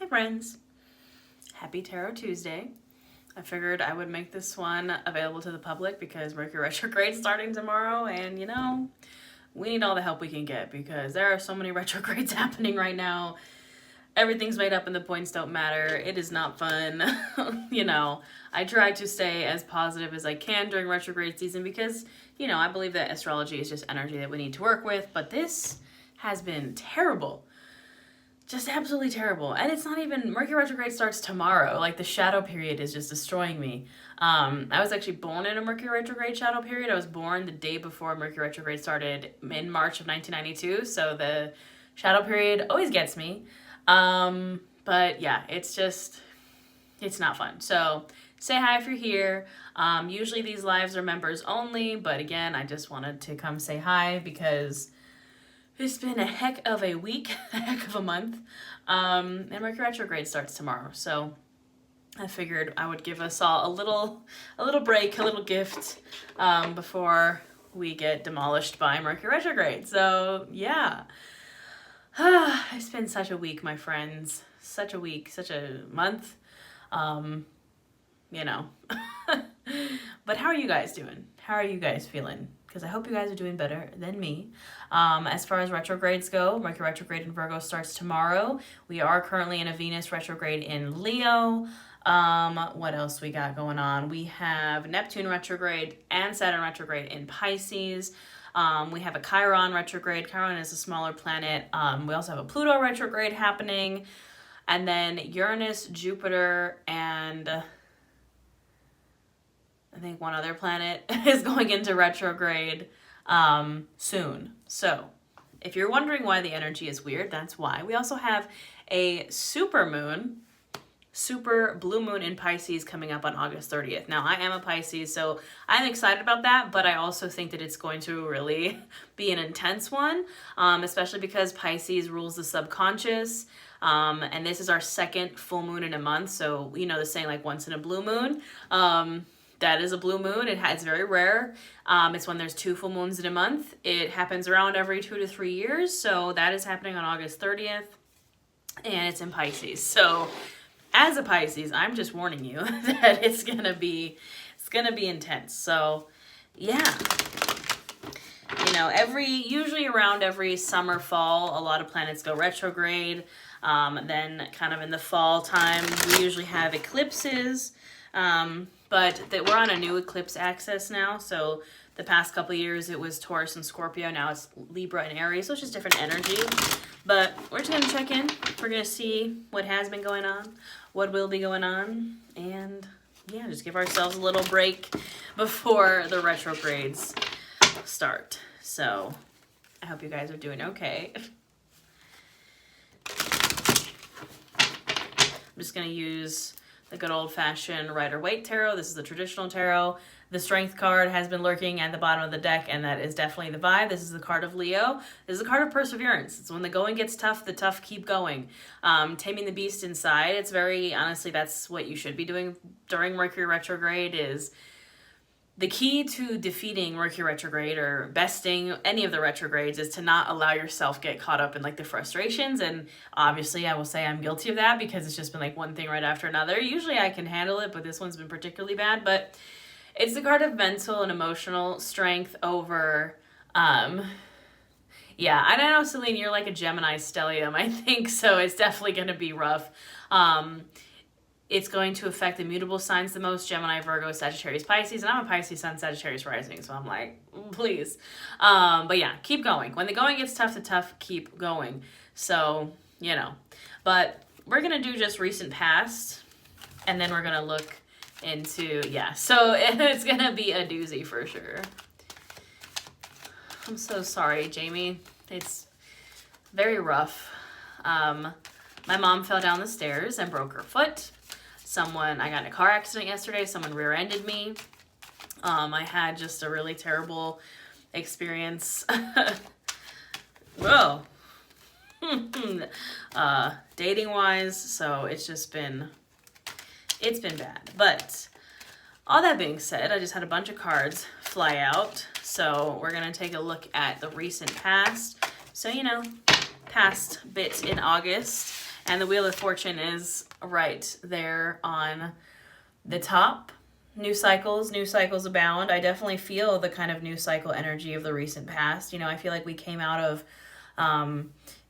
friends, happy Tarot Tuesday. I figured I would make this one available to the public because Mercury retrograde starting tomorrow, and you know, we need all the help we can get because there are so many retrogrades happening right now. Everything's made up and the points don't matter. It is not fun. You know, I try to stay as positive as I can during retrograde season because, you know, I believe that astrology is just energy that we need to work with, but this has been terrible. Just absolutely terrible. And it's not even, Mercury retrograde starts tomorrow. Like, the shadow period is just destroying me. I was actually born in a Mercury retrograde shadow period. I was born the day before Mercury retrograde started in March of 1992. So the shadow period always gets me. But yeah, it's not fun. So say hi if you're here. Usually these lives are members only, but again, I just wanted to come say hi because it's been a heck of a week, a heck of a month, and Mercury retrograde starts tomorrow. So I figured I would give us all a little break, a little gift, before we get demolished by Mercury retrograde. So yeah, it's been such a week, my friends, such a week, such a month, you know, but how are you guys doing? How are you guys feeling? Because I hope you guys are doing better than me. As far as retrogrades go, Mercury retrograde in Virgo starts tomorrow. We are currently in a Venus retrograde in Leo. What else we got going on? We have Neptune retrograde and Saturn retrograde in Pisces. We have a Chiron retrograde. Chiron is a smaller planet. We also have a Pluto retrograde happening. And then Uranus, Jupiter, and I think one other planet is going into retrograde soon. So if you're wondering why the energy is weird, that's why. We also have a super blue moon in Pisces coming up on August 30th. Now, I am a Pisces, so I'm excited about that, but I also think that it's going to really be an intense one, especially because Pisces rules the subconscious. And this is our second full moon in a month. So, you know, the saying like once in a blue moon. That is a blue moon. It's very rare. It's when there's 2 full moons in a month. It happens around every 2 to 3 years. So that is happening on August 30th. And it's in Pisces. So as a Pisces, I'm just warning you that it's gonna be intense. So yeah. You know, usually around every summer, fall, a lot of planets go retrograde. Then kind of in the fall time, we usually have eclipses. But we're on a new eclipse axis now. So the past couple of years, it was Taurus and Scorpio. Now it's Libra and Aries. So it's just different energy. But we're just going to check in. We're going to see what has been going on, what will be going on. And yeah, just give ourselves a little break before the retrogrades start. So I hope you guys are doing okay. I'm just going to use the good old-fashioned Rider-Waite tarot. This is the traditional tarot. The Strength card has been lurking at the bottom of the deck, and that is definitely the vibe. This is the card of Leo. This is the card of perseverance. It's when the going gets tough, the tough keep going. Taming the beast inside. It's very, honestly, that's what you should be doing during Mercury retrograde. Is the key to defeating Mercury retrograde or besting any of the retrogrades is to not allow yourself get caught up in like the frustrations. And obviously I will say I'm guilty of that because it's just been like one thing right after another. Usually I can handle it, but this one's been particularly bad. But it's the card of mental and emotional strength over, yeah, I don't know, Celine, you're like a Gemini stellium, I think. So it's definitely going to be rough. It's going to affect the mutable signs the most: Gemini, Virgo, Sagittarius, Pisces. And I'm a Pisces sun, Sagittarius rising. So I'm like, please. But yeah, keep going. When the going gets tough, the tough keep going. So, you know. But we're going to do just recent past. And then we're going to look into, yeah. So it's going to be a doozy for sure. I'm so sorry, Jamie. It's very rough. My mom fell down the stairs and broke her foot. I got in a car accident yesterday. Someone rear-ended me. I had just a really terrible experience. Whoa. Dating-wise, so it's been bad. But all that being said, I just had a bunch of cards fly out. So we're going to take a look at the recent past. So, you know, past bit in August. And the Wheel of Fortune is right there on the top. New cycles abound. I definitely feel the kind of new cycle energy of the recent past. I feel like we came out of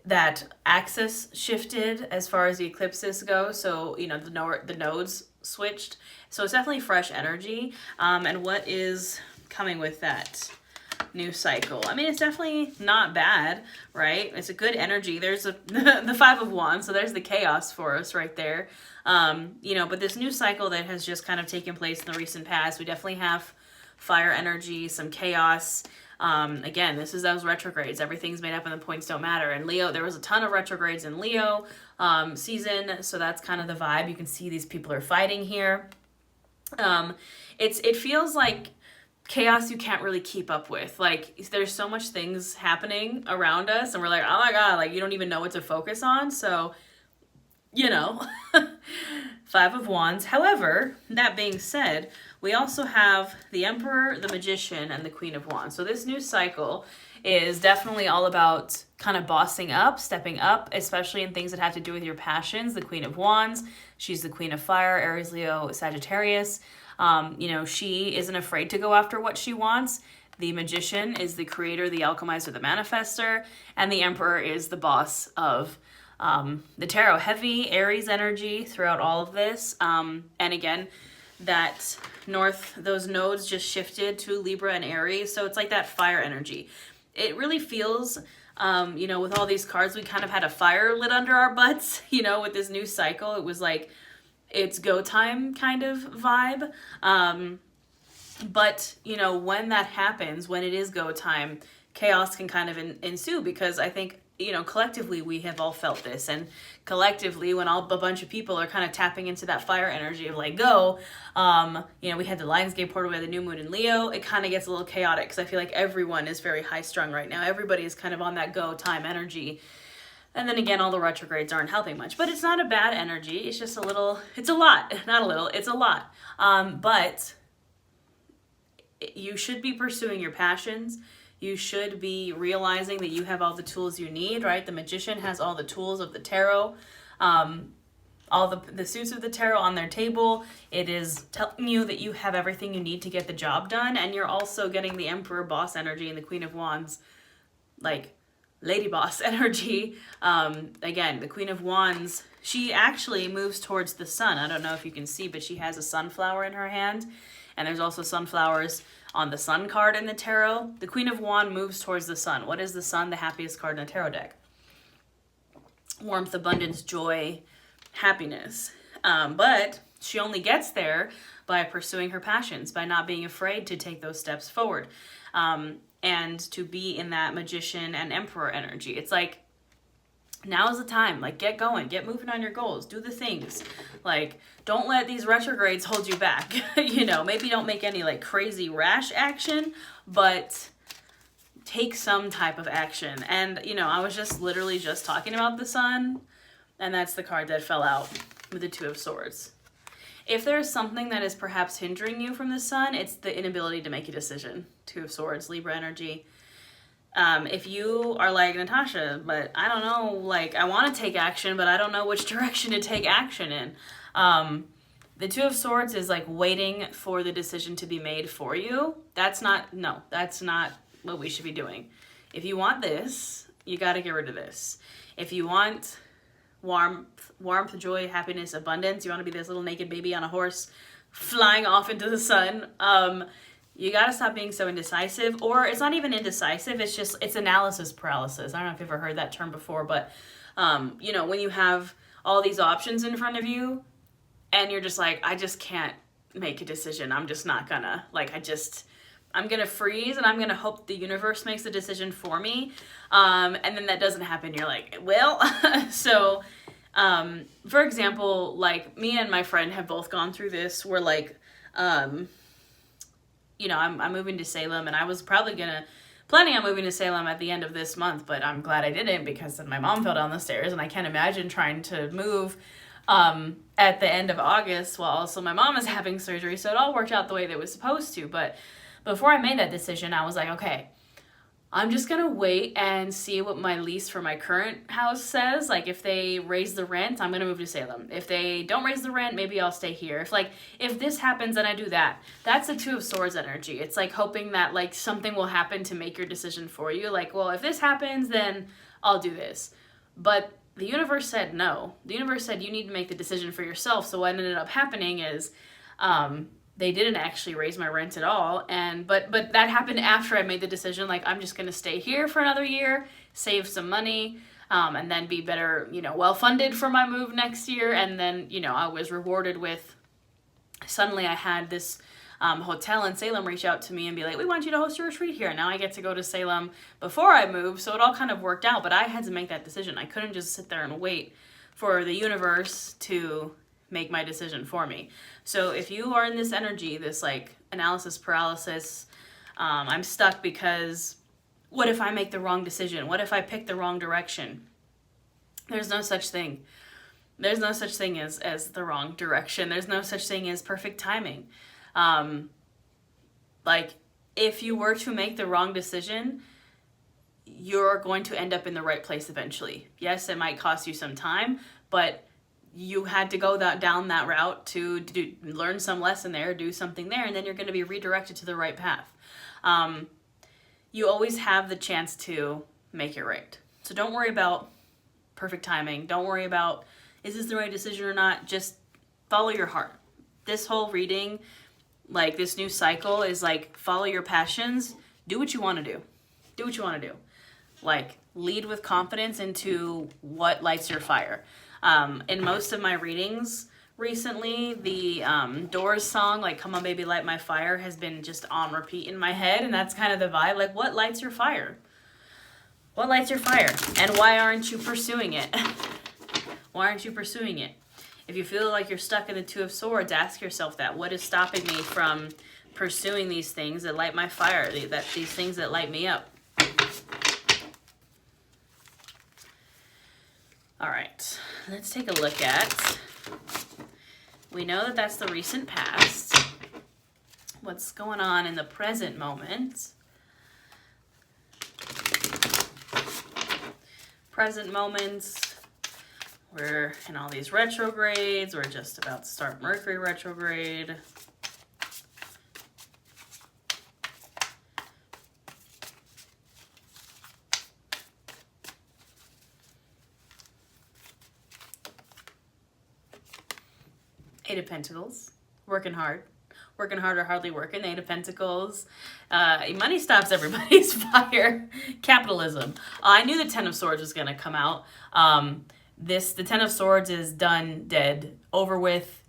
that axis shifted as far as the eclipses go. So, the nodes switched. So it's definitely fresh energy. And what is coming with that new cycle? I mean, it's definitely not bad, right? It's a good energy. There's the Five of Wands, so there's the chaos for us right there. But this new cycle that has just kind of taken place in the recent past, we definitely have fire energy, some chaos. Again, this is those retrogrades. Everything's made up and the points don't matter. And Leo, there was a ton of retrogrades in Leo season, so that's kind of the vibe. You can see these people are fighting here. It feels like chaos you can't really keep up with. Like, there's so much things happening around us and we're like, oh my god, like you don't even know what to focus on. So Five of Wands. However, that being said, we also have the Emperor, the Magician, and the Queen of Wands. So this new cycle is definitely all about kind of bossing up, stepping up, especially in things that have to do with your passions. The Queen of Wands, she's the Queen of Fire, Aries, Leo, Sagittarius. She isn't afraid to go after what she wants. The Magician is the creator, the alchemizer, the manifester, and the Emperor is the boss of the tarot. Heavy Aries energy throughout all of this. And again, those nodes just shifted to Libra and Aries. So it's like that fire energy. It really feels, with all these cards, we kind of had a fire lit under our butts, with this new cycle. It was like, it's go time kind of vibe. But when that happens, when it is go time, chaos can kind of ensue, because I think, collectively we have all felt this, and collectively when a bunch of people are kind of tapping into that fire energy of like go, we had the Lionsgate portal, we had the new moon in Leo, it kind of gets a little chaotic because I feel like everyone is very high strung right now. Everybody is kind of on that go time energy. And then again, all the retrogrades aren't helping much, but it's not a bad energy. It's just it's a lot, not a little, it's a lot. But you should be pursuing your passions. You should be realizing that you have all the tools you need, right? The Magician has all the tools of the tarot, all the suits of the tarot on their table. It is telling you that you have everything you need to get the job done. And you're also getting the Emperor boss energy and the Queen of Wands, like lady boss energy. Again, the Queen of Wands, she actually moves towards the sun. I don't know if you can see, but she has a sunflower in her hand. And there's also sunflowers on the sun card in the tarot. The Queen of Wands moves towards the sun. What is the sun? The happiest card in the tarot deck. Warmth, abundance, joy, happiness. But she only gets there by pursuing her passions, by not being afraid to take those steps forward. And to be in that Magician and Emperor energy. It's like, now's the time. Like, get going, get moving on your goals, do the things. Like, don't let these retrogrades hold you back. Maybe don't make any like crazy rash action, but take some type of action. And, I was just literally just talking about the sun, and that's the card that fell out with the Two of Swords. If there's something that is perhaps hindering you from the sun, it's the inability to make a decision. Two of Swords, Libra energy. If you are like, Natasha, but I don't know, like, I want to take action, but I don't know which direction to take action in. The Two of Swords is like waiting for the decision to be made for you. That's not what we should be doing. If you want this, you got to get rid of this. If you want warmth, joy, happiness, abundance, you want to be this little naked baby on a horse flying off into the sun, you got to stop being so indecisive. Or it's not even indecisive, it's analysis paralysis. I don't know if you've ever heard that term before, but when you have all these options in front of you and you're just like, I just can't make a decision. I'm just not gonna, I'm gonna freeze and I'm gonna hope the universe makes the decision for me. And then that doesn't happen. You're like, well, so, for example, like me and my friend have both gone through this. We're like, I'm moving to Salem, and I was probably planning on moving to Salem at the end of this month, but I'm glad I didn't, because then my mom fell down the stairs, and I can't imagine trying to move at the end of August while also my mom is having surgery. So it all worked out the way that it was supposed to. But before I made that decision, I was like, okay, I'm just gonna wait and see what my lease for my current house says. Like, if they raise the rent, I'm gonna move to Salem. If they don't raise the rent, maybe I'll stay here. If this happens and I do that, that's the Two of Swords energy. It's like hoping that like something will happen to make your decision for you. Like, well, if this happens, then I'll do this. But the universe said no. The universe said you need to make the decision for yourself. So what ended up happening is, they didn't actually raise my rent at all, but that happened after I made the decision, like, I'm just gonna stay here for another year, save some money, and then be better, well funded for my move next year. And then, I was rewarded with, suddenly I had this hotel in Salem reach out to me and be like, we want you to host a retreat here. Now I get to go to Salem before I move, so it all kind of worked out, but I had to make that decision. I couldn't just sit there and wait for the universe to make my decision for me. So if you are in this energy, this like analysis paralysis, I'm stuck because what if I make the wrong decision? What if I pick the wrong direction? There's no such thing. There's no such thing as the wrong direction. There's no such thing as perfect timing. Like, if you were to make the wrong decision, you're going to end up in the right place eventually. Yes, it might cost you some time, but you had to go down that route to learn some lesson there, do something there, and then you're going to be redirected to the right path. You always have the chance to make it right. So don't worry about perfect timing. Don't worry about, is this the right decision or not? Just follow your heart. This whole reading, like this new cycle, is like, follow your passions. Do what you want to do. Do what you want to do. Like, lead with confidence into what lights your fire. In most of my readings recently, the Doors song, like Come On Baby Light My Fire, has been just on repeat in my head, and that's kind of the vibe. Like, what lights your fire? What lights your fire? And why aren't you pursuing it? Why aren't you pursuing it? If you feel like you're stuck in the Two of Swords, ask yourself that. What is stopping me from pursuing these things that light my fire, these things that light me up? All right, let's take a look at, we know that that's the recent past. What's going on in the present moment? Present moments, we're in all these retrogrades. We're just about to start Mercury retrograde. Eight of Pentacles, working hard. Working hard or hardly working. The Eight of Pentacles. Money stops everybody's fire. Capitalism. I knew the Ten of Swords was going to come out. The Ten of Swords is done, dead, over with.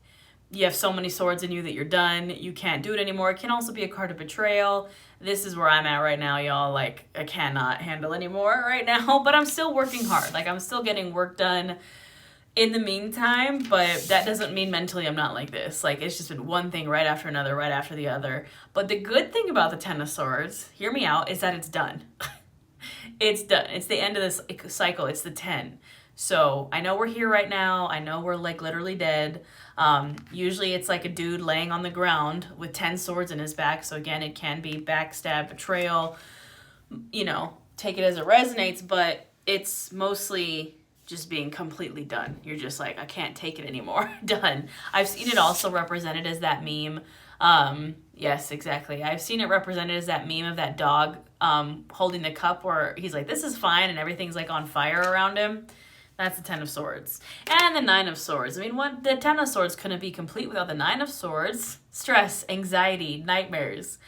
You have so many swords in you that you're done. You can't do it anymore. It can also be a card of betrayal. This is where I'm at right now, y'all. Like, I cannot handle anymore right now, but I'm still working hard. Like, I'm still getting work done in the meantime, but that doesn't mean mentally I'm not like this. Like, it's just been one thing right after another, right after the other. But the good thing about the Ten of Swords, hear me out, is that it's done. It's done. It's the end of this cycle. It's the 10. So I know we're here right now. I know we're like literally dead. Usually it's like a dude laying on the ground with 10 swords in his back. So again, it can be backstab, betrayal, you know, take it as it resonates, but it's mostly just being completely done. You're just like, I can't take it anymore. Done. I've seen it also represented as that meme. Yes, exactly. I've seen it represented as that meme of that dog holding the cup where he's like, this is fine, and everything's like on fire around him. That's the Ten of Swords. And the Nine of Swords. I mean, the Ten of Swords couldn't be complete without the Nine of Swords. Stress, anxiety, nightmares.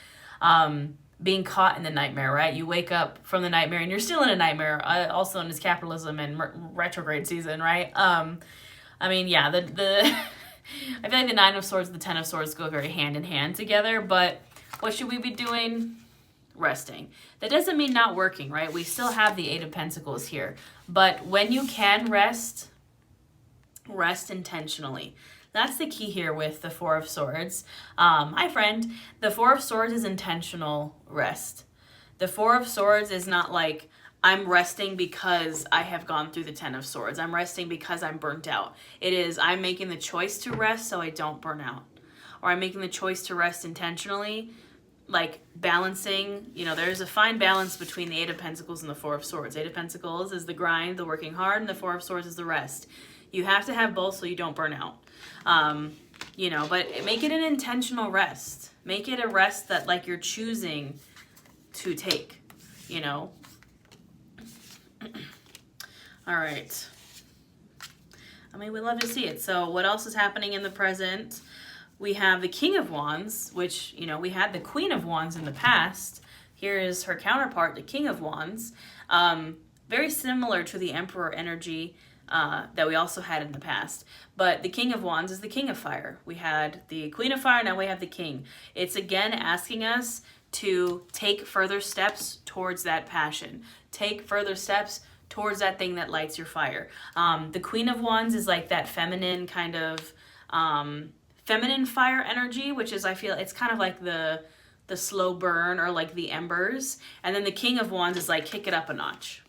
Being caught in the nightmare, right? You wake up from the nightmare and you're still in a nightmare, also known as capitalism and retrograde season, right? I mean, yeah, I feel like the Nine of Swords and the Ten of Swords go very hand in hand together, but what should we be doing? Resting. That doesn't mean not working, right? We still have the Eight of Pentacles here, but when you can rest, rest intentionally. That's the key here with the Four of Swords. Hi, friend. The Four of Swords is intentional rest. The Four of Swords is not like, I'm resting because I have gone through the Ten of Swords. I'm resting because I'm burnt out. It is, I'm making the choice to rest so I don't burn out. Or I'm making the choice to rest intentionally, like balancing, you know, there's a fine balance between the Eight of Pentacles and the Four of Swords. Eight of Pentacles is the grind, the working hard, and the Four of Swords is the rest. You have to have both so you don't burn out. You know, but make it an intentional rest. Make it a rest that like you're choosing to take, you know. All right. I mean, we love to see it. So what else is happening in the present? We have the King of Wands, which, you know, we had the Queen of Wands in the past. Here is her counterpart, the King of Wands. Very similar to the Emperor energy that we also had in the past. But the King of Wands is the King of Fire. We had the Queen of Fire, now we have the King. It's again asking us to take further steps towards that passion. Take further steps towards that thing that lights your fire. The Queen of Wands is like that feminine kind of feminine fire energy, which is, I feel, it's kind of like the slow burn or like the embers. And then the King of Wands is like kick it up a notch.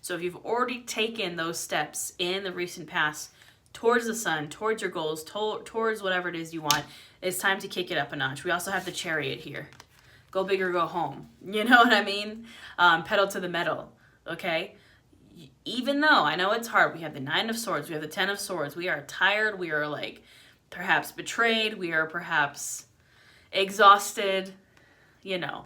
So if you've already taken those steps in the recent past towards the sun, towards your goals, towards whatever it is you want, it's time to kick it up a notch. We also have the Chariot here. Go big or go home. You know what I mean? Pedal to the metal, okay? Even though I know it's hard, we have the Nine of Swords, we have the Ten of Swords, we are tired, we are like perhaps betrayed, we are perhaps exhausted, you know,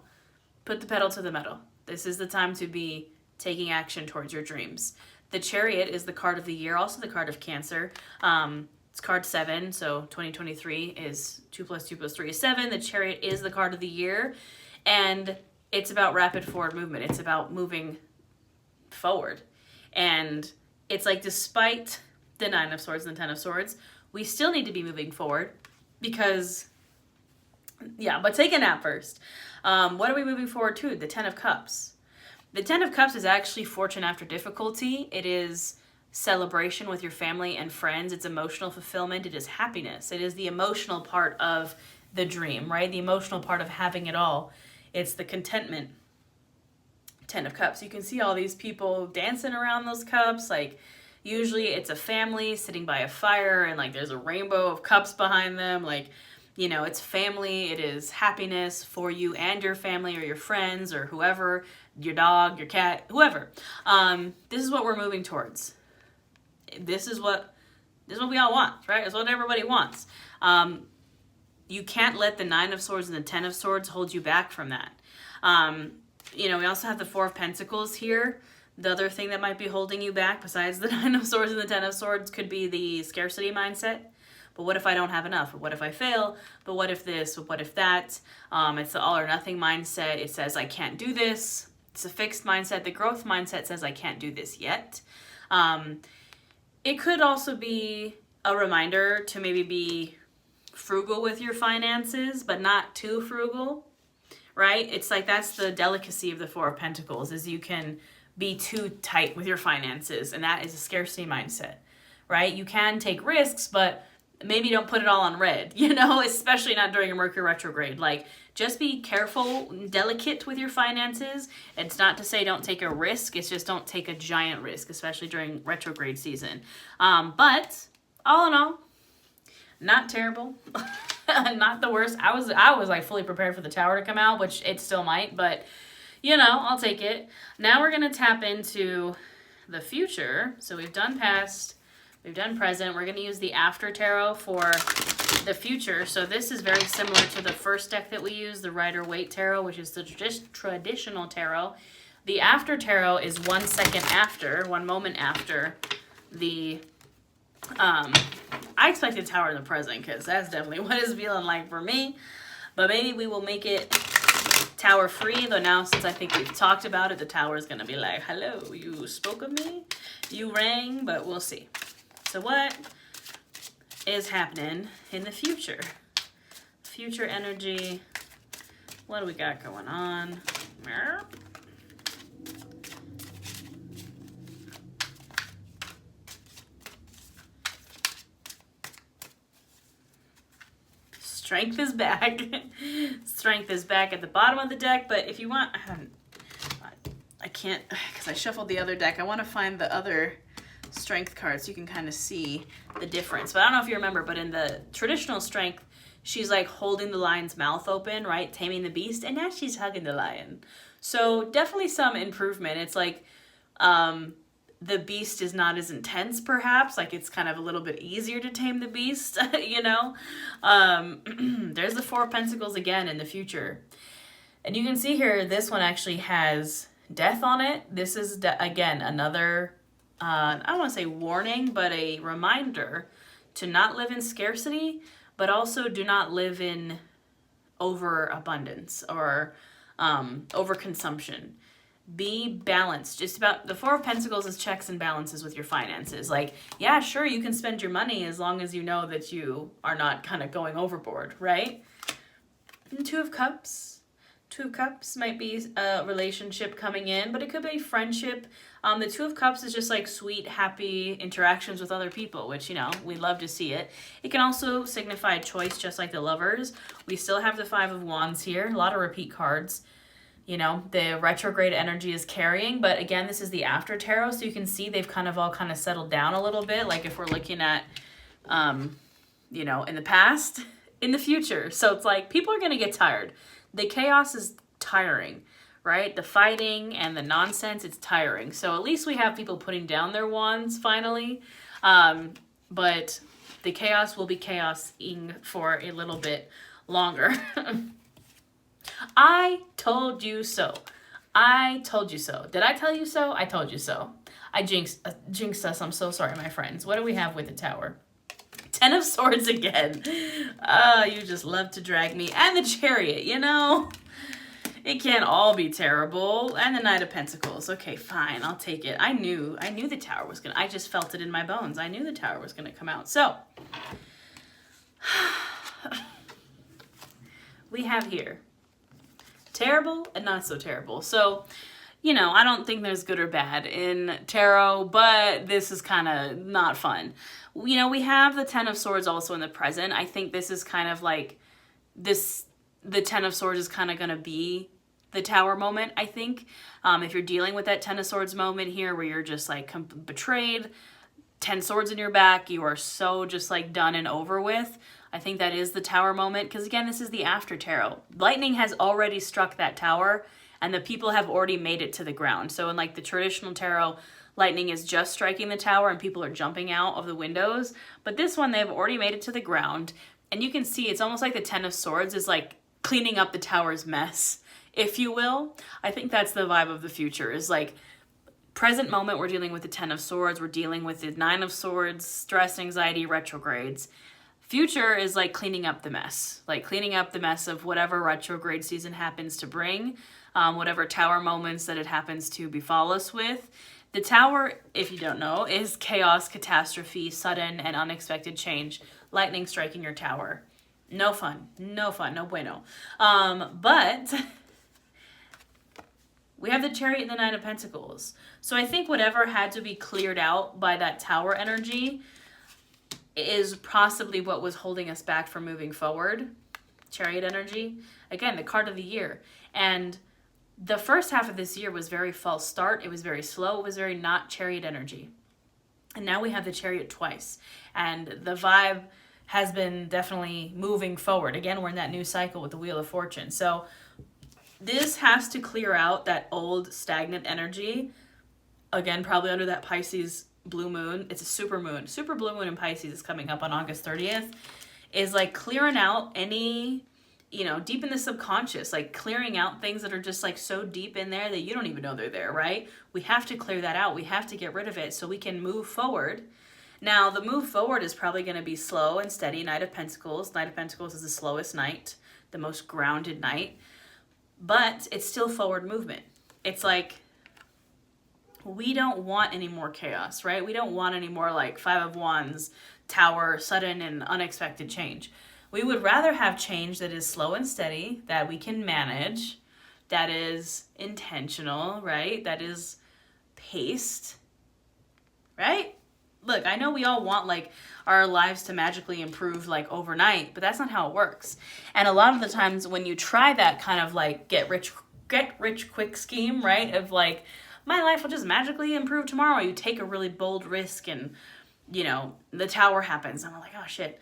put the pedal to the metal. This is the time to be taking action towards your dreams. The Chariot is the card of the year, also the card of Cancer. It's card 7, so 2023 is 2 + 2 + 3 is 7. The Chariot is the card of the year, and it's about rapid forward movement. It's about moving forward. And it's like, despite the Nine of Swords and the Ten of Swords, we still need to be moving forward because, yeah, but take a nap first. What are we moving forward to? The Ten of Cups. The Ten of Cups is actually fortune after difficulty. It is celebration with your family and friends. It's emotional fulfillment. It is happiness. It is the emotional part of the dream, right? The emotional part of having it all. It's the contentment. Ten of Cups. You can see all these people dancing around those cups. Like, usually it's a family sitting by a fire and like there's a rainbow of cups behind them. Like, you know, it's family. It is happiness for you and your family or your friends or whoever, your dog, your cat, whoever. This is what we're moving towards. This is what we all want, right? It's what everybody wants. You can't let the Nine of Swords and the Ten of Swords hold you back from that. You know, we also have the Four of Pentacles here. The other thing that might be holding you back besides the Nine of Swords and the Ten of Swords could be the scarcity mindset. But what if I don't have enough? But what if I fail? But what if this? But what if that? It's the all or nothing mindset. It says, I can't do this. It's a fixed mindset. The growth mindset says, I can't do this yet. It could also be a reminder to maybe be frugal with your finances, but not too frugal, right? It's like, that's the delicacy of the Four of Pentacles, is you can be too tight with your finances, and that is a scarcity mindset, right? You can take risks, but maybe don't put it all on red, you know, especially not during a Mercury retrograde. Like, just be careful, delicate with your finances. It's not to say don't take a risk. It's just don't take a giant risk, especially during retrograde season. But all in all, not terrible, not the worst. I was like fully prepared for the Tower to come out, which it still might, but you know, I'll take it. Now we're going to tap into the future. So we've done past, we've done present. We're going to use the After Tarot for the future. So this is very similar to the first deck that we use, the Rider-Waite Tarot, which is the traditional tarot. The After Tarot is 1 second after, 1 moment after the, I expected Tower in the present because that's definitely what it's feeling like for me. But maybe we will make it Tower free, though now since I think we've talked about it, the Tower is going to be like, hello, you spoke of me, you rang, but we'll see. So what is happening in the future? Future energy, what do we got going on? Strength is back. Strength is back at the bottom of the deck, but if you want, I can't, because I shuffled the other deck. I want to find the other Strength card so you can kind of see the difference. But I don't know if you remember, but in the traditional Strength, she's like holding the lion's mouth open, right? Taming the beast. And now she's hugging the lion. So definitely some improvement. It's like the beast is not as intense, perhaps. Like it's kind of a little bit easier to tame the beast, you know? There's the Four of Pentacles again in the future. And you can see here, this one actually has death on it. This is, again, another, I don't want to say warning, but a reminder to not live in scarcity, but also do not live in overabundance or overconsumption. Be balanced. Just about the Four of Pentacles is checks and balances with your finances. Like, yeah, sure, you can spend your money as long as you know that you are not kind of going overboard, right? And Two of Cups. Two of Cups might be a relationship coming in, but it could be friendship. The Two of Cups is just like sweet, happy interactions with other people, which, you know, we love to see it. It can also signify choice, just like the Lovers. We still have the Five of Wands here. A lot of repeat cards. You know, the retrograde energy is carrying, but again, this is the after tarot, so you can see they've kind of all kind of settled down a little bit. Like if we're looking at, you know, in the past, in the future. So it's like people are going to get tired. The chaos is tiring, right? The fighting and the nonsense, it's tiring. So at least we have people putting down their wands finally. But the chaos will be chaosing for a little bit longer. I told you so. I told you so. Did I tell you so? I told you so. I jinxed us. I'm so sorry, my friends. What do we have with the Tower? Ten of Swords again. You just love to drag me. And the Chariot, you know. It can't all be terrible. And the Knight of Pentacles. Okay, fine. I'll take it. I knew the Tower was going to... I just felt it in my bones. I knew the Tower was going to come out. So, we have here terrible and not so terrible. So, you know, I don't think there's good or bad in tarot, but this is kind of not fun. You know, we have the Ten of Swords also in the present. I think this is kind of like this, the Ten of Swords is kind of going to be the Tower moment, I think. If you're dealing with that Ten of Swords moment here where you're just like betrayed, 10 swords in your back, you are so just like done and over with. I think that is the Tower moment, because again, this is the after tarot. Lightning has already struck that tower, and the people have already made it to the ground. So in like the traditional tarot, lightning is just striking the tower and people are jumping out of the windows. But this one, they've already made it to the ground. And you can see it's almost like the Ten of Swords is like cleaning up the tower's mess, if you will. I think that's the vibe of the future, is like present moment, we're dealing with the Ten of Swords. We're dealing with the Nine of Swords, stress, anxiety, retrogrades. Future is like cleaning up the mess, like cleaning up the mess of whatever retrograde season happens to bring, whatever Tower moments that it happens to befall us with. The Tower, if you don't know, is chaos, catastrophe, sudden and unexpected change. Lightning striking your tower. No fun, no fun, no bueno. But we have the Chariot and the Nine of Pentacles. So I think whatever had to be cleared out by that Tower energy is possibly what was holding us back from moving forward. Chariot energy. Again, the card of the year. And the first half of this year was very false start. It was very slow. It was very not Chariot energy. And now we have the Chariot twice. And the vibe has been definitely moving forward. Again, we're in that new cycle with the Wheel of Fortune. So this has to clear out that old stagnant energy. Again, probably under that Pisces blue moon. It's a super moon. Super blue moon in Pisces is coming up on August 30th. Is like clearing out any, you know, deep in the subconscious, like clearing out things that are just like so deep in there that you don't even know they're there, right? We have to clear that out. We have to get rid of it so we can move forward. Now, the move forward is probably going to be slow and steady. Knight of Pentacles. Knight of Pentacles is the slowest knight, the most grounded knight, but it's still forward movement. It's like, we don't want any more chaos, right? We don't want any more like Five of Wands, Tower, sudden and unexpected change. We would rather have change that is slow and steady, that we can manage, that is intentional, right? That is paced, right? Look, I know we all want like our lives to magically improve like overnight, but that's not how it works. And a lot of the times when you try that kind of like get rich quick scheme, right? Of like, my life will just magically improve tomorrow. You take a really bold risk and, you know, the Tower happens. I'm like, oh shit.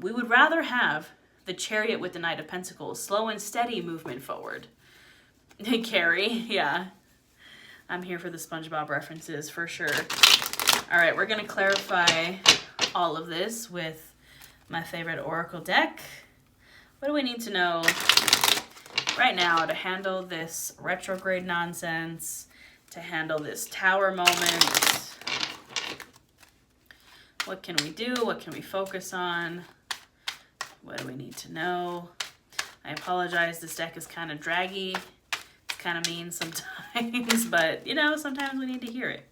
We would rather have the Chariot with the Knight of Pentacles, slow and steady movement forward. Carrie, yeah. I'm here for the SpongeBob references for sure. All right, we're going to clarify all of this with my favorite Oracle deck. What do we need to know right now to handle this retrograde nonsense, to handle this Tower moment? What can we do? What can we focus on? What do we need to know? I apologize, this deck is kind of draggy. It's kind of mean sometimes, but, you know, sometimes we need to hear it.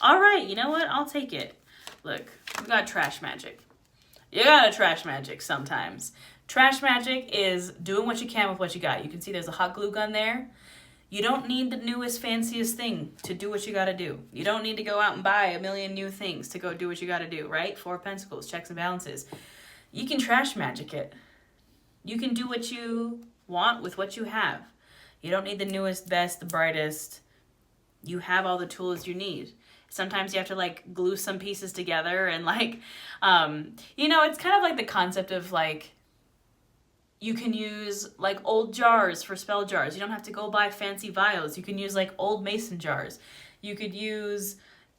All right, you know what? I'll take it. Look, we got trash magic. You gotta trash magic sometimes. Trash magic is doing what you can with what you got. You can see there's a hot glue gun there. You don't need the newest, fanciest thing to do what you gotta do. You don't need to go out and buy a million new things to go do what you gotta do, right? Four of Pentacles, checks and balances. You can trash magic it. You can do what you want with what you have. You don't need the newest, best, the brightest. You have all the tools you need. Sometimes you have to like glue some pieces together and like, you know, it's kind of like the concept of like, you can use like old jars for spell jars. You don't have to go buy fancy vials. You can use like old mason jars. You could use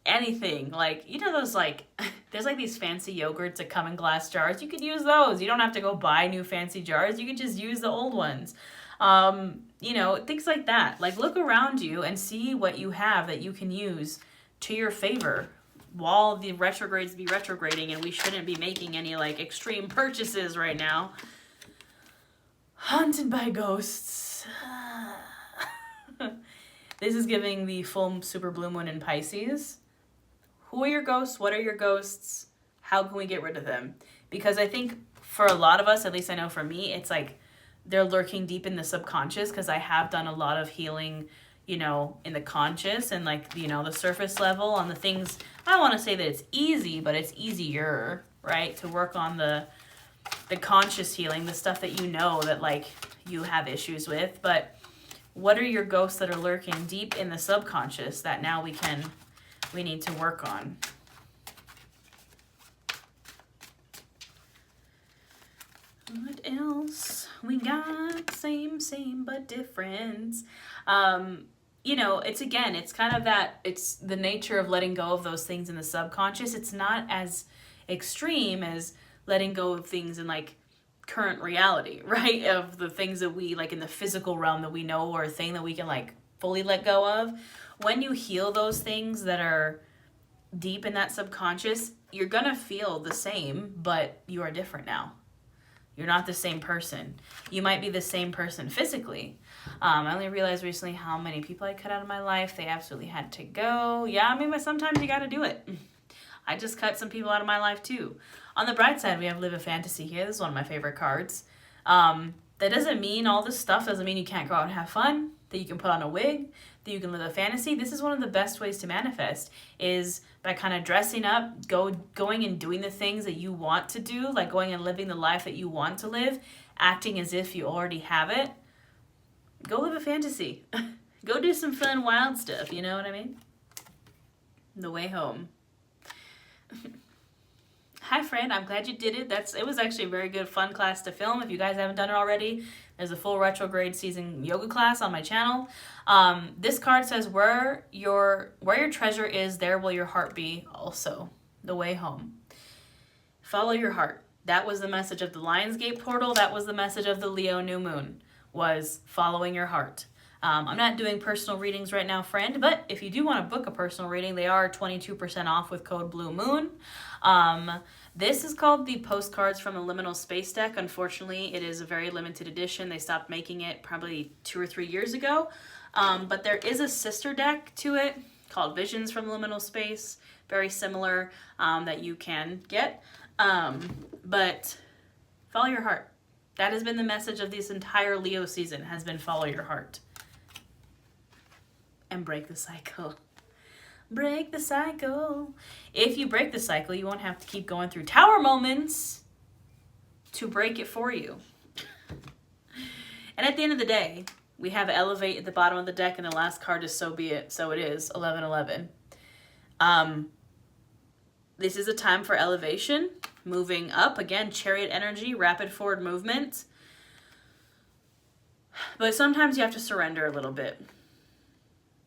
anything, like, you know, those like, there's like these fancy yogurts that come in glass jars. You could use those. You don't have to go buy new fancy jars. You can just use the old ones. You know, things like that. Like, look around you and see what you have that you can use to your favor while the retrogrades be retrograding, and we shouldn't be making any like extreme purchases right now. Haunted by ghosts. This is giving the full super blue moon in Pisces. Who are your ghosts? What are your ghosts? How can we get rid of them? Because I think for a lot of us, at least I know for me, it's like they're lurking deep in the subconscious, because I have done a lot of healing, you know, in the conscious and like, you know, the surface level on the things. I don't want to say that it's easy, but it's easier, right? To work on the conscious healing, the stuff that you know that like you have issues with. But what are your ghosts that are lurking deep in the subconscious that now we need to work on? What else we got? Same but different. You know, it's kind of that, it's the nature of letting go of those things in the subconscious. It's not as extreme as letting go of things in like current reality, right? Of the things that we like in the physical realm that we know, or a thing that we can like fully let go of. When you heal those things that are deep in that subconscious, you're gonna feel the same, but you are different now. You're not the same person. You might be the same person physically. I only realized recently how many people I cut out of my life. They absolutely had to go. Yeah, I mean, but sometimes you gotta do it. I just cut some people out of my life too. On the bright side, we have Live a Fantasy here. This is one of my favorite cards. That doesn't mean all this stuff doesn't mean you can't go out and have fun, that you can put on a wig, that you can live a fantasy. This is one of the best ways to manifest, is by kind of dressing up, going and doing the things that you want to do, like going and living the life that you want to live, acting as if you already have it. Go live a fantasy. Go do some fun, wild stuff, you know what I mean? The way home. Hi friend, I'm glad you did it. It was actually a very good fun class to film. If you guys haven't done it already, there's a full retrograde season yoga class on my channel. This card says, where your treasure is, there will your heart be also. The way home. Follow your heart. That was the message of the Lionsgate portal. That was the message of the Leo new moon, was following your heart. I'm not doing personal readings right now, friend, but if you do want to book a personal reading, they are 22% off with code Blue Moon. This is called the Postcards from the Liminal Space deck. Unfortunately, it is a very limited edition. They stopped making it probably 2 or 3 years ago. But there is a sister deck to it called Visions from Liminal Space, very similar, that you can get. But follow your heart. That has been the message of this entire Leo season, has been follow your heart. And break the cycle. Break the cycle. If you break the cycle, you won't have to keep going through tower moments to break it for you. And at the end of the day, We have elevate at the bottom of the deck, and the last card is so be it, so it is, 1111. This is a time for elevation, moving up. Again, chariot energy, rapid forward movement. But sometimes you have to surrender a little bit.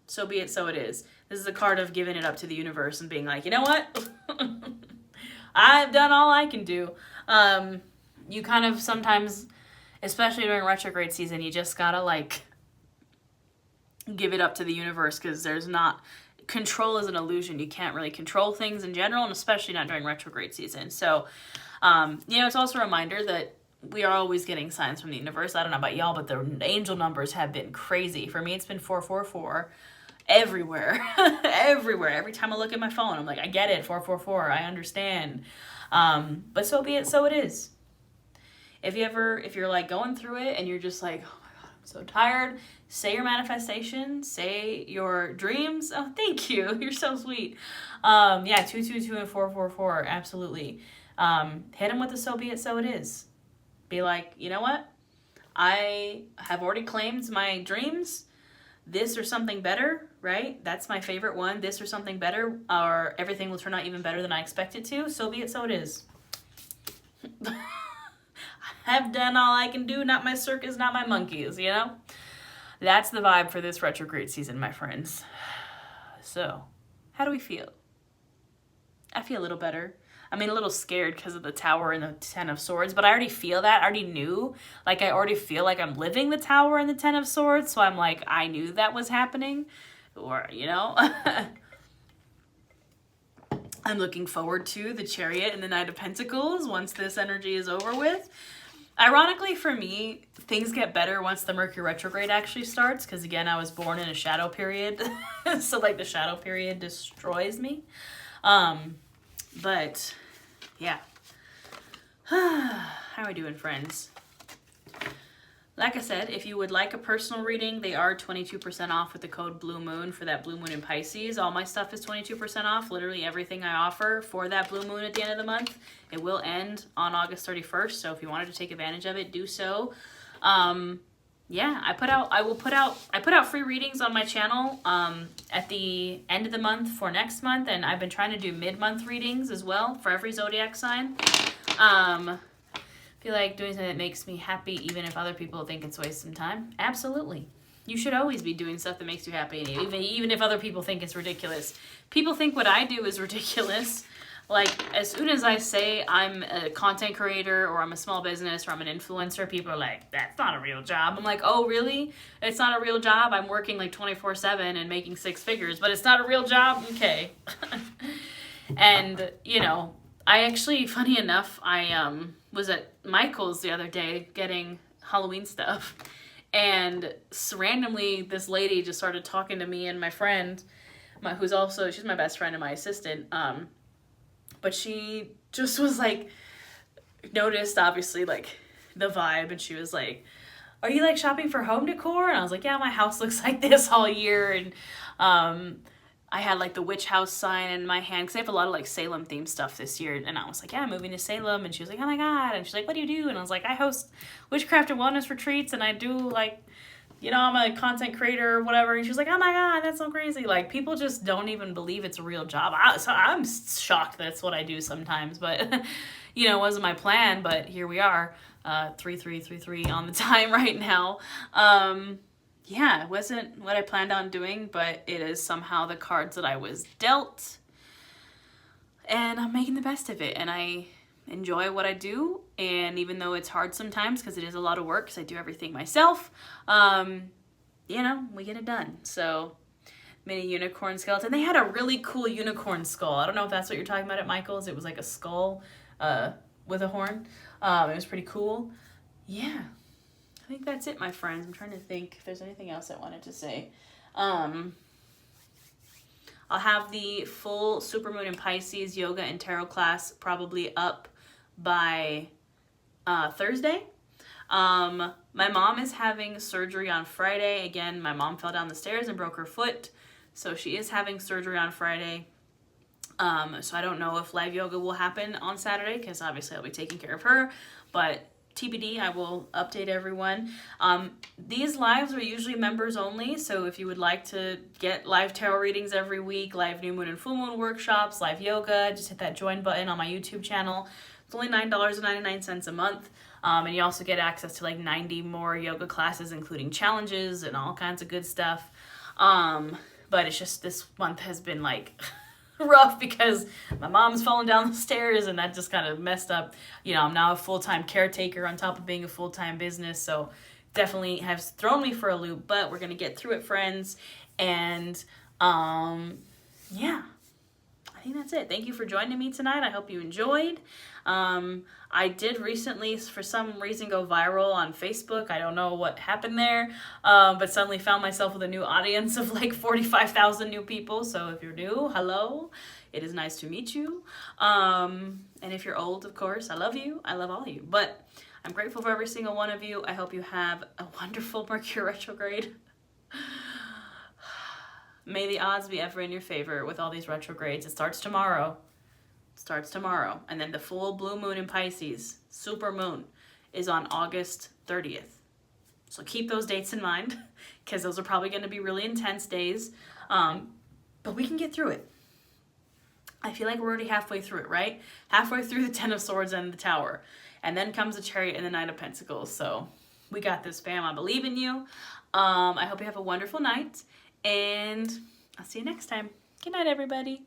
So be it, so it is. This is a card of giving it up to the universe and being like, you know what? I've done all I can do. You kind of sometimes, especially during retrograde season, you just gotta like give it up to the universe, because there's not, control is an illusion. You can't really control things in general, and especially not during retrograde season. So, it's also a reminder that we are always getting signs from the universe. I don't know about y'all, but the angel numbers have been crazy. For me, it's been 444 everywhere. Everywhere. Every time I look at my phone, I'm like, I get it, 444, I understand. But so be it, so it is. If you're like going through it and you're just like, oh my God, I'm so tired, say your manifestation, say your dreams. Oh, thank you. You're so sweet. 222 and 444, absolutely. Hit them with the so be it, so it is. Be like, you know what? I have already claimed my dreams. This or something better, right? That's my favorite one. This or something better, or everything will turn out even better than I expected to. So be it, so it is. I've done all I can do, not my circus, not my monkeys, you know? That's the vibe for this retrograde season, my friends. So, how do we feel? I feel a little better. I mean, a little scared because of the Tower and the Ten of Swords, but I already feel that. I already knew. Like, I already feel like I'm living the Tower and the Ten of Swords, so I'm like, I knew that was happening. Or, you know? I'm looking forward to the Chariot and the Knight of Pentacles once this energy is over with. Ironically, for me, things get better once the Mercury retrograde actually starts, because, again, I was born in a shadow period. So, like, the shadow period destroys me. But, yeah. How are we doing, friends? Like I said, if you would like a personal reading, they are 22% off with the code Blue Moon for that Blue Moon in Pisces. All my stuff is 22% off. Literally everything I offer for that Blue Moon at the end of the month. It will end on August 31st, so if you wanted to take advantage of it, do so. Yeah, I put out free readings on my channel at the end of the month for next month, and I've been trying to do mid-month readings as well for every zodiac sign. Feel like doing something that makes me happy even if other people think it's wasting time. Absolutely. You should always be doing stuff that makes you happy, even if other people think it's ridiculous. People think what I do is ridiculous. Like, as soon as I say I'm a content creator or I'm a small business or I'm an influencer, people are like, that's not a real job. I'm like, oh, really? It's not a real job? I'm working like 24/7 and making 6 figures, but it's not a real job? Okay. And, you know, I actually, funny enough, I was at Michael's the other day getting Halloween stuff. And randomly, this lady just started talking to me and my friend, she's my best friend and my assistant, but she just was like, noticed obviously like the vibe, and she was like, are you like shopping for home decor? And I was like, yeah, my house looks like this all year. And I had like the witch house sign in my hand because I have a lot of like Salem themed stuff this year. And I was like, yeah, I'm moving to Salem. And she was like, oh my God. And she's like, what do you do? And I was like, I host witchcraft and wellness retreats, and I do like, you know, I'm a content creator or whatever. And she was like, oh my God, that's so crazy. Like, people just don't even believe it's a real job. So I'm shocked that's what I do sometimes. But, you know, it wasn't my plan. But here we are, 3333 on the time right now. Yeah, it wasn't what I planned on doing, but it is somehow the cards that I was dealt. And I'm making the best of it. And I enjoy what I do. And even though it's hard sometimes because it is a lot of work because I do everything myself, you know, we get it done. So, mini unicorn skeleton. They had a really cool unicorn skull. I don't know if that's what you're talking about at Michael's. It was like a skull with a horn. It was pretty cool. Yeah. I think that's it, my friends. I'm trying to think if there's anything else I wanted to say. I'll have the full Supermoon in Pisces yoga and tarot class probably up by Thursday. My mom is having surgery on Friday. Again, my mom fell down the stairs and broke her foot, so she is having surgery on Friday. So I don't know if live yoga will happen on Saturday because obviously I'll be taking care of her, but TBD, I will update everyone. These lives are usually members only, so if you would like to get live tarot readings every week, live new moon and full moon workshops, live yoga, just hit that join button on my YouTube channel. It's only $9.99 a month. And you also get access to like 90 more yoga classes, including challenges and all kinds of good stuff. But it's just this month has been like rough because my mom's fallen down the stairs and that just kind of messed up. You know, I'm now a full-time caretaker on top of being a full-time business, so definitely has thrown me for a loop, but we're gonna get through it, friends. And yeah, I think that's it. Thank you for joining me tonight. I hope you enjoyed. I did recently, for some reason, go viral on Facebook. I don't know what happened there, but suddenly found myself with a new audience of like 45,000 new people. So if you're new, hello. It is nice to meet you. And if you're old, of course, I love you. I love all of you. But I'm grateful for every single one of you. I hope you have a wonderful Mercury retrograde. May the odds be ever in your favor with all these retrogrades. It starts tomorrow. And then the full blue moon in Pisces, super moon, is on August 30th. So keep those dates in mind, because those are probably going to be really intense days. But we can get through it. I feel like we're already halfway through it, right? Halfway through the Ten of Swords and the Tower. And then comes the Chariot and the Knight of Pentacles. So we got this, fam. I believe in you. I hope you have a wonderful night. And I'll see you next time. Good night, everybody.